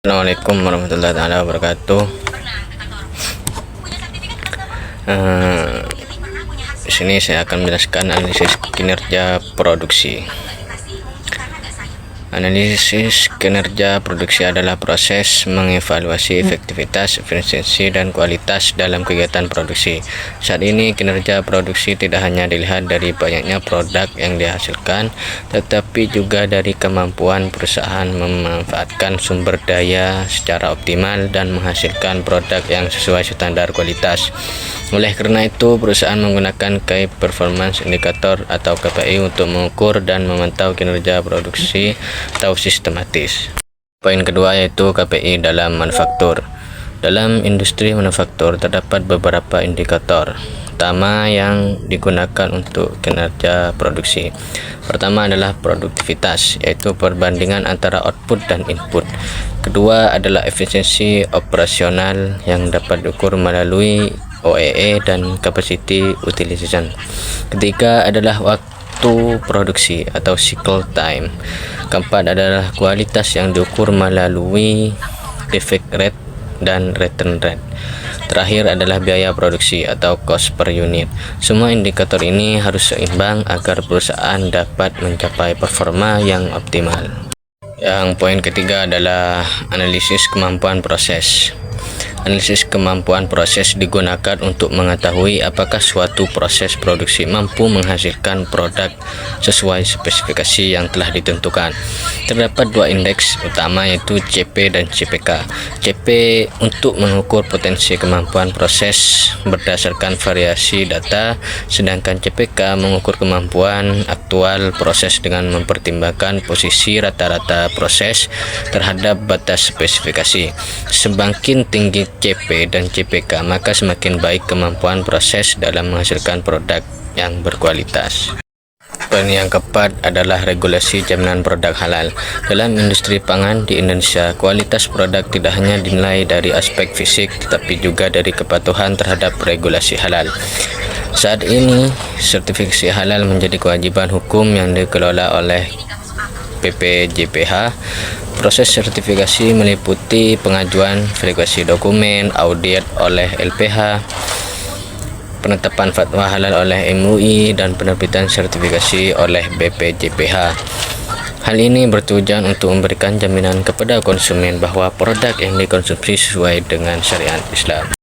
Assalamualaikum warahmatullahi wabarakatuh. Di sini saya akan menjelaskan analisis kinerja produksi. Analisis kinerja produksi adalah proses mengevaluasi efektivitas, efisiensi, dan kualitas dalam kegiatan produksi. Saat ini, kinerja produksi tidak hanya dilihat dari banyaknya produk yang dihasilkan, tetapi juga dari kemampuan perusahaan memanfaatkan sumber daya secara optimal dan menghasilkan produk yang sesuai standar kualitas. Oleh karena itu, perusahaan menggunakan Key Performance Indicator atau KPI untuk mengukur dan memantau kinerja produksi atau sistematis. Poin kedua yaitu KPI dalam manufaktur. Dalam industri manufaktur terdapat beberapa indikator utama yang digunakan untuk kinerja produksi. Pertama adalah produktivitas, yaitu perbandingan antara output dan input. Kedua adalah efisiensi operasional yang dapat diukur melalui OEE dan capacity utilization. Ketiga adalah waktu produksi atau cycle time. Keempat adalah kualitas yang diukur melalui defect rate dan return rate. Terakhir adalah biaya produksi atau cost per unit. Semua indikator ini harus seimbang agar perusahaan dapat mencapai performa yang optimal. Yang poin ketiga adalah analisis kemampuan proses. Analisis kemampuan proses digunakan untuk mengetahui apakah suatu proses produksi mampu menghasilkan produk sesuai spesifikasi yang telah ditentukan. Terdapat dua indeks utama yaitu CP dan CPK. CP untuk mengukur potensi kemampuan proses berdasarkan variasi data, sedangkan CPK mengukur kemampuan aktual proses dengan mempertimbangkan posisi rata-rata proses terhadap batas spesifikasi. Semakin tinggi CP dan CPK, maka semakin baik kemampuan proses dalam menghasilkan produk yang berkualitas. Poin yang keempat adalah regulasi jaminan produk halal. Dalam industri pangan di Indonesia, kualitas produk tidak hanya dinilai dari aspek fisik, tetapi juga dari kepatuhan terhadap regulasi halal. Saat ini, sertifikasi halal menjadi kewajiban hukum yang dikelola oleh PPJPH. Proses sertifikasi meliputi pengajuan, verifikasi dokumen, audit oleh LPH, penetapan fatwa halal oleh MUI, dan penerbitan sertifikasi oleh BPJPH. Hal ini bertujuan untuk memberikan jaminan kepada konsumen bahwa produk yang dikonsumsi sesuai dengan syariat Islam.